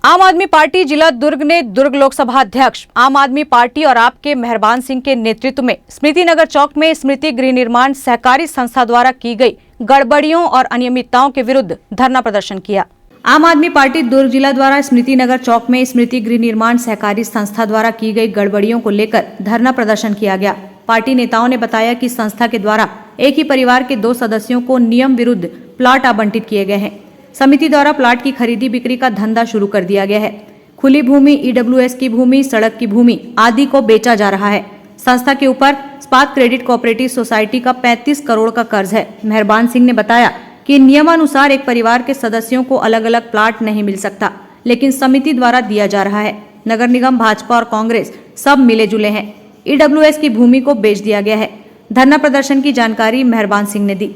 आम आदमी पार्टी जिला दुर्ग ने दुर्ग लोकसभा अध्यक्ष आम आदमी पार्टी और आप के मेहरबान सिंह के नेतृत्व में स्मृति नगर चौक में स्मृति गृह निर्माण सहकारी संस्था द्वारा की गई गड़बड़ियों और अनियमितताओं के विरुद्ध धरना प्रदर्शन किया। आम आदमी पार्टी दुर्ग जिला द्वारा स्मृति नगर चौक में स्मृति गृह निर्माण सहकारी संस्था द्वारा की गई गड़बड़ियों को लेकर धरना प्रदर्शन किया गया। पार्टी नेताओं ने बताया कि संस्था के द्वारा एक ही परिवार के 2 सदस्यों को नियम विरुद्ध प्लाट आवंटित किए गए हैं। समिति द्वारा प्लाट की खरीदी बिक्री का धंधा शुरू कर दिया गया है। खुली भूमि, ईडब्ल्यूएस की भूमि, सड़क की भूमि आदि को बेचा जा रहा है। संस्था के ऊपर इस्पात क्रेडिट कोऑपरेटिव सोसाइटी का 35 करोड़ का कर्ज है। मेहरबान सिंह ने बताया कि नियमानुसार एक परिवार के सदस्यों को अलग अलग प्लाट नहीं मिल सकता, लेकिन समिति द्वारा दिया जा रहा है। नगर निगम, भाजपा और कांग्रेस सब मिले जुले हैं। ईडब्ल्यूएस की भूमि को बेच दिया गया है। धरना प्रदर्शन की जानकारी मेहरबान सिंह ने दी।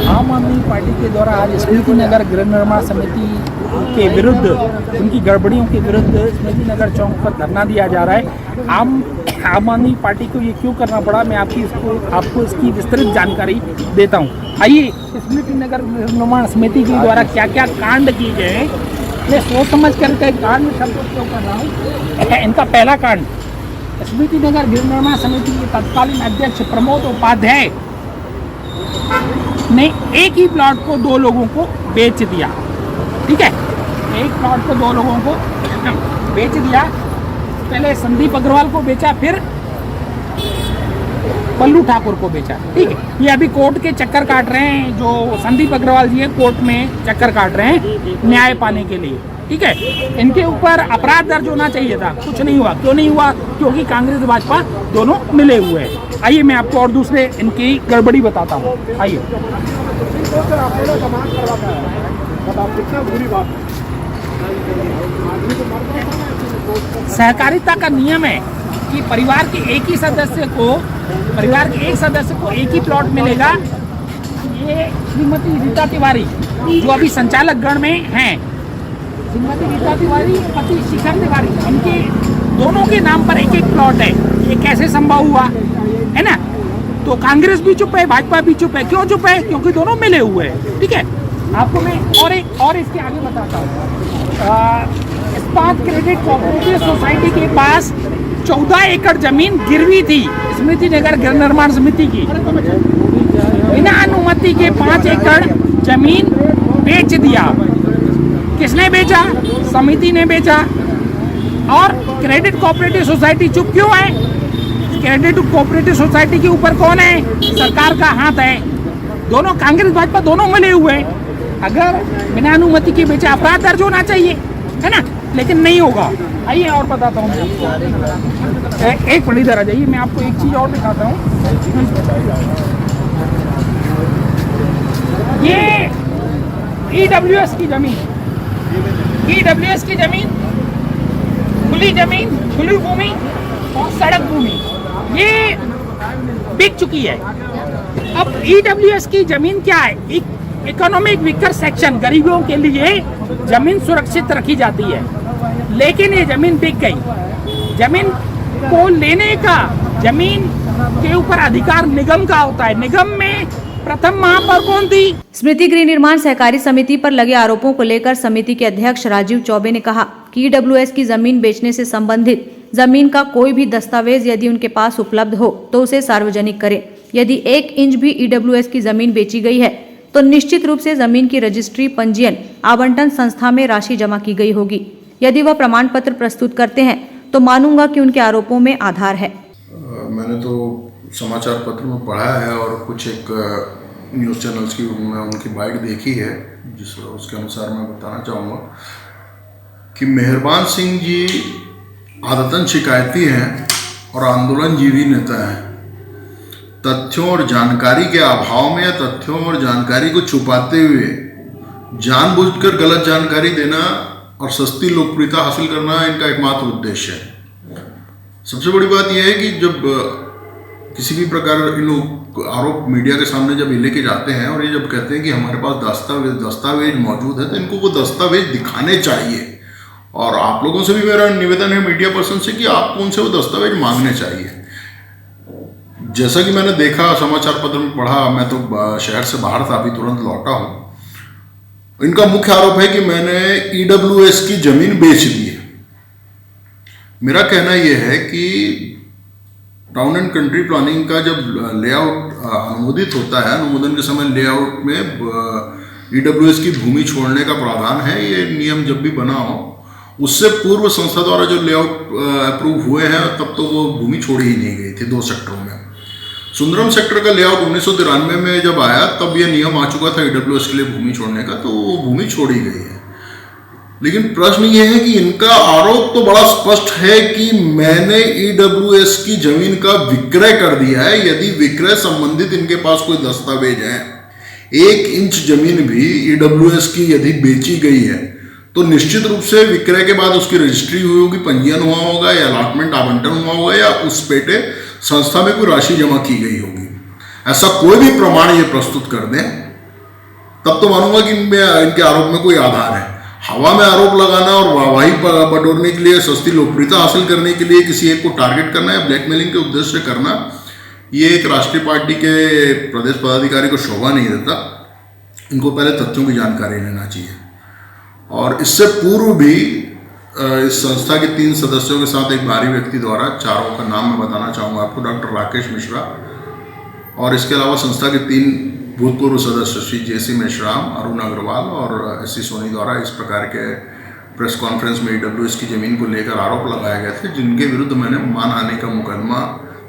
आम आदमी पार्टी के द्वारा आज स्मृति नगर गृह निर्माण समिति के विरुद्ध, उनकी गड़बड़ियों के विरुद्ध स्मृति नगर चौक पर धरना दिया जा रहा है। आम आदमी पार्टी को ये क्यों करना पड़ा, मैं आपको इसकी विस्तृत जानकारी देता हूँ। आइए, स्मृति नगर गृह निर्माण समिति के द्वारा क्या क्या कांड किए गए हैं, मैं सोच समझ करके कांड शब्द उपयोग कर रहा हूँ। इनका पहला कांड, स्मृति नगर गृह निर्माण समिति के तत्कालीन अध्यक्ष प्रमोद उपाध्याय ने एक ही प्लॉट को 2 लोगों को बेच दिया। ठीक है, एक प्लॉट को 2 लोगों को बेच दिया। पहले संदीप अग्रवाल को बेचा, फिर पल्लू ठाकुर को बेचा। ठीक है, ये अभी कोर्ट के चक्कर काट रहे हैं। जो संदीप अग्रवाल जी है, कोर्ट में चक्कर काट रहे हैं न्याय पाने के लिए। ठीक है, इनके ऊपर अपराध दर्ज होना चाहिए था, कुछ नहीं हुआ। क्यों नहीं हुआ? क्योंकि कांग्रेस भाजपा दोनों मिले हुए हैं। आइए, मैं आपको और दूसरे इनकी गड़बड़ी बताता हूँ। आइए, सहकारिता का नियम है कि परिवार के एक सदस्य को एक ही प्लॉट मिलेगा। ये श्रीमती रीता तिवारी जो अभी संचालक गण में हैं, श्रीमती रीता तिवारी, पति शिखर तिवारी, उनके दोनों के नाम पर एक प्लॉट है। ये कैसे संभव हुआ, है ना? तो कांग्रेस भी चुप है, भाजपा भी चुप है। क्यों चुप है? क्योंकि दोनों मिले हुए हैं। ठीक है, आपको मैं और इसके आगे बताता हूँ। इस्पात क्रेडिट कोऑपरेटिव सोसाइटी के पास 14 एकड़ जमीन गिरवी थी स्मृति नगर गृह निर्माण समिति की। बिना अनुमति के 5 एकड़ जमीन बेच दिया। किसने बेचा? समिति ने बेचा। और क्रेडिट कोऑपरेटिव सोसाइटी चुप क्यों है? क्रेडिट कोऑपरेटिव सोसाइटी के ऊपर कौन है? सरकार का हाथ है। दोनों, कांग्रेस भाजपा दोनों मिले हुए हैं। अगर बिना अनुमति के बेचा, अपराध दर्ज होना चाहिए, है ना? लेकिन नहीं होगा। आइए और बताता हूँ। एक मिनट इधर आ जाइए, मैं आपको एक चीज और दिखाता हूँ। ये ईडब्ल्यूएस की जमीन, खुली जमीन, खुली भूमि और सड़क भूमि, ये बिक चुकी है। अब ईडब्ल्यूएस की जमीन क्या है? इकोनॉमिक वीकर सेक्शन, गरीबों के लिए जमीन सुरक्षित रखी जाती है, लेकिन ये जमीन बिक गई। जमीन को लेने का, जमीन के ऊपर अधिकार निगम का होता है। निगम में प्रथम महापौर कौन थी? स्मृति गृह निर्माण सहकारी समिति पर लगे आरोपों को लेकर समिति के अध्यक्ष राजीव चौबे ने कहा कि ईडब्ल्यूएस की जमीन बेचने से संबंधित जमीन का कोई भी दस्तावेज यदि उनके पास उपलब्ध हो तो उसे सार्वजनिक करें। यदि 1 इंच भी ईडब्ल्यूएस की जमीन बेची गई है तो निश्चित रूप से जमीन की रजिस्ट्री, पंजीयन, आवंटन संस्था में राशि जमा की गई होगी। यदि वह प्रमाण पत्र प्रस्तुत करते हैं तो मानूंगा कि उनके आरोपों में आधार है। मैंने तो समाचार पत्र में पढ़ा है और कुछ एक न्यूज़ चैनल्स की मैं उनकी बाइट देखी है, उसके अनुसार मैं बताना चाहूँगा कि मेहरबान सिंह जी आदतन शिकायती हैं और आंदोलनजीवी नेता हैं। तथ्यों और जानकारी के अभाव में या तथ्यों और जानकारी को छुपाते हुए जानबूझकर गलत जानकारी देना और सस्ती लोकप्रियता हासिल करना इनका एकमात्र उद्देश्य है। सबसे बड़ी बात यह है कि जब किसी भी प्रकार इन आरोप मीडिया के सामने जब ये लेके जाते हैं और ये जब कहते हैं कि हमारे पास दस्तावेज मौजूद है, तो इनको वो दस्तावेज दिखाने चाहिए। और आप लोगों से भी मेरा निवेदन है, मीडिया पर्सन से, कि आपको उनसे वो दस्तावेज मांगने चाहिए। जैसा कि मैंने देखा, समाचार पत्र में पढ़ा, मैं तो शहर से बाहर था, अभी तुरंत लौटा हूँ, इनका मुख्य आरोप है कि मैंने ईडब्ल्यूएस की जमीन बेच दी है। मेरा कहना यह है कि टाउन एंड कंट्री प्लानिंग का जब लेआउट अनुमोदित होता है, अनुमोदन के समय लेआउट में ईडब्ल्यूएस की भूमि छोड़ने का प्रावधान है। ये नियम जब भी बना हो, उससे पूर्व संस्था द्वारा जो लेआउट अप्रूव हुए हैं तब तो वो भूमि छोड़ी ही नहीं गई थी 2 सेक्टरों में। सुंदरम सेक्टर का लेआउट 1993 में जब आया तब ये नियम आ चुका था ईडब्ल्यूएस के लिए भूमि छोड़ने का, तो वो भूमि छोड़ी गई है। लेकिन प्रश्न ये है कि इनका आरोप तो बड़ा स्पष्ट है कि मैंने ईडब्ल्यूएस की जमीन का विक्रय कर दिया है। यदि विक्रय संबंधित इनके पास कोई दस्तावेज है, 1 इंच जमीन भी ईडब्ल्यूएस की यदि बेची गई है तो निश्चित रूप से विक्रय के बाद उसकी रजिस्ट्री हुई होगी, पंजीयन हुआ होगा या अलॉटमेंट आवंटन हुआ होगा या उस पेटे संस्था में कोई राशि जमा की गई होगी। ऐसा कोई भी प्रमाण ये प्रस्तुत कर दें तब तो मानूंगा कि इनके आरोप में कोई आधार है। हवा में आरोप लगाना और वाहवाही बटोरने के लिए, सस्ती लोकप्रियता हासिल करने के लिए किसी एक को टारगेट करना या ब्लैकमेलिंग के उद्देश्य से करना, ये एक राष्ट्रीय पार्टी के प्रदेश पदाधिकारी को शोभा नहीं देता। इनको पहले तथ्यों की जानकारी लेना चाहिए। और इससे पूर्व भी इस संस्था के 3 सदस्यों के साथ एक बाहरी व्यक्ति द्वारा, चारों का नाम मैं बताना चाहूँगा आपको, डॉक्टर राकेश मिश्रा, और इसके अलावा संस्था के 3 भूतपूर्व सदस्य श्री जेसी मेश्राम, अरुण अग्रवाल और एससी सोनी द्वारा इस प्रकार के प्रेस कॉन्फ्रेंस में ईडब्ल्यूएस की जमीन को लेकर आरोप लगाए गए थे, जिनके विरुद्ध मैंने मानहानि का मुकदमा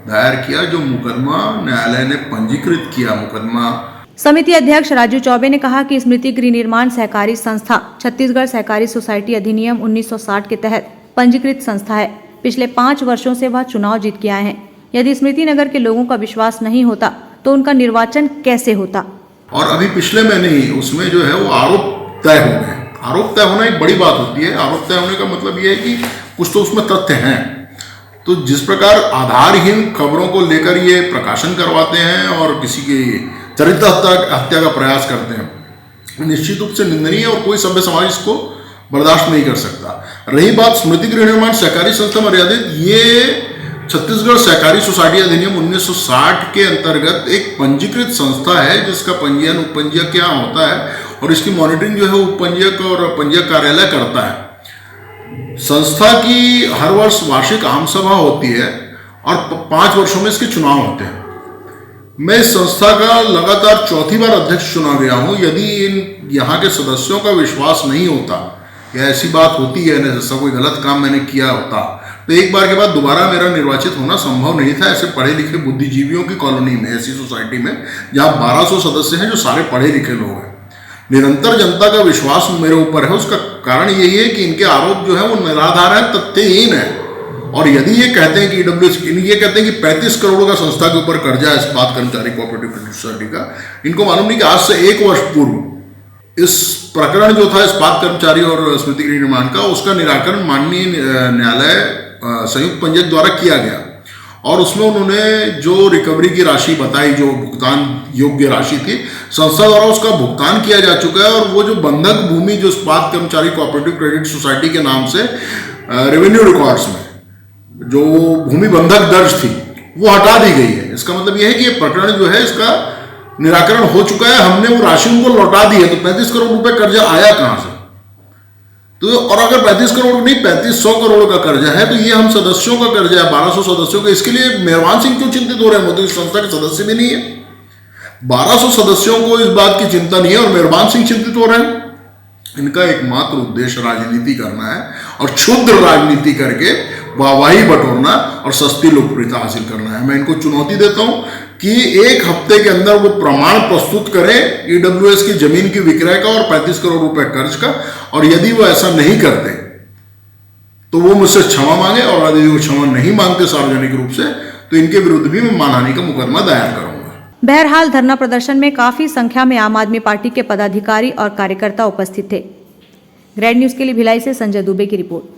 दायर किया, जो मुकदमा न्यायालय ने पंजीकृत किया। मुकदमा समिति अध्यक्ष राजू चौबे ने कहा कि स्मृति गृह निर्माण सहकारी संस्था छत्तीसगढ़ सहकारी सोसाइटी अधिनियम 1960 के तहत पंजीकृत संस्था है। पिछले 5 वर्षों से वह चुनाव जीत के आए हैं। यदि स्मृति नगर के लोगों का विश्वास नहीं होता तो उनका निर्वाचन कैसे होता। और अभी पिछले महीने ही उसमें जो है वो आरोप तय हो गए। आरोप तय होना एक बड़ी बात होती है। आरोप तय होने का मतलब ये है कि कुछ तो उसमें तथ्य हैं। तो जिस प्रकार आधारहीन खबरों को लेकर ये प्रकाशन करवाते हैं और किसी की चरित्र हत्या का प्रयास करते हैं, निश्चित रूप से निंदनीय और कोई सभ्य समाज इसको बर्दाश्त नहीं कर सकता। रही बात स्मृति गृह निर्माण सहकारी संस्था मर्यादित, ये छत्तीसगढ़ सहकारी सोसाइटी अधिनियम 1960 के अंतर्गत एक पंजीकृत संस्था है, जिसका पंजीयन उपपंजीयक क्या होता है और इसकी मॉनिटरिंग जो है उपपंजीयक और पंजीयक कार्यालय करता है। संस्था की हर वर्ष वार्षिक आम सभा होती है और 5 वर्षों में इसके चुनाव होते हैं। मैं इस संस्था का लगातार 4थी बार अध्यक्ष चुना गया हूँ। यदि यहाँ के सदस्यों का विश्वास नहीं होता या ऐसी बात होती है जैसा कोई गलत काम मैंने किया होता तो एक बार के बाद दोबारा मेरा निर्वाचित होना संभव नहीं था। ऐसे पढ़े लिखे बुद्धिजीवियों की कॉलोनी में, ऐसी सोसाइटी में जहाँ 1200 सदस्य हैं जो सारे पढ़े लिखे लोग हैं। निरंतर जनता का विश्वास मेरे ऊपर है। उसका कारण यही है कि इनके आरोप जो है वो निराधार है, तथ्यहीन है। और यदि ये कहते हैं कि ईडब्ल्यूएस, ये कहते हैं कि 35 करोड़ का संस्था के ऊपर कर्जा है इस्पात कर्मचारी कोऑपरेटिव क्रेडिट सोसाइटी का, इनको मालूम नहीं कि आज से 1 वर्ष पूर्व इस प्रकरण जो था इस्पात कर्मचारी और स्मृति गृह निर्माण का, उसका निराकरण माननीय न्यायालय संयुक्त पंजीयक द्वारा किया गया और उसमें उन्होंने जो रिकवरी की राशि बताई, जो भुगतान योग्य राशि थी, संस्था द्वारा उसका भुगतान किया जा चुका है। और वो जो बंधक भूमि जो इस्पात कर्मचारी कोऑपरेटिव क्रेडिट सोसाइटी के नाम से रेवेन्यू रिकॉर्ड्स में जो भूमि बंधक दर्ज थी वो हटा दी गई है। इसका मतलब यह है कि ये प्रकरण जो है इसका निराकरण हो चुका है। हमने वो राशि उनको लौटा दी है। तो 35 करोड़ रुपए कर्जा आया कहां से? तो और अगर 35 करोड़ नहीं 3500 करोड़ का कर्जा है तो ये हम सदस्यों का कर्जा है, 1200 सदस्यों का। इसके लिए मेहरबान सिंह क्यों चिंतित हो रहे हैं? वो तो इस संस्था के सदस्य भी नहीं है। 1200 सदस्यों को इस बात की चिंता नहीं है और मेहरबान सिंह चिंतित हो रहे हैं। इनका एकमात्र उद्देश्य राजनीति करना है और क्षुद्र राजनीति करके वाहवाही बटोरना और सस्ती लोकप्रियता हासिल करना है। मैं इनको चुनौती देता हूं कि 1 हफ्ते के अंदर वो प्रमाण प्रस्तुत करें ईडब्ल्यूएस की जमीन की विक्रय का और 35 करोड़ रुपए कर्ज का। और यदि वो ऐसा नहीं करते तो वो मुझसे क्षमा मांगे, और यदि वो क्षमा नहीं मांगते सार्वजनिक रूप से तो इनके विरुद्ध भी मैं मानहानि का मुकदमा दायर करूंगा। बहरहाल धरना प्रदर्शन में काफी संख्या में आम आदमी पार्टी के पदाधिकारी और कार्यकर्ता उपस्थित थे। ग्रैंड न्यूज के लिए भिलाई से संजय दुबे की रिपोर्ट।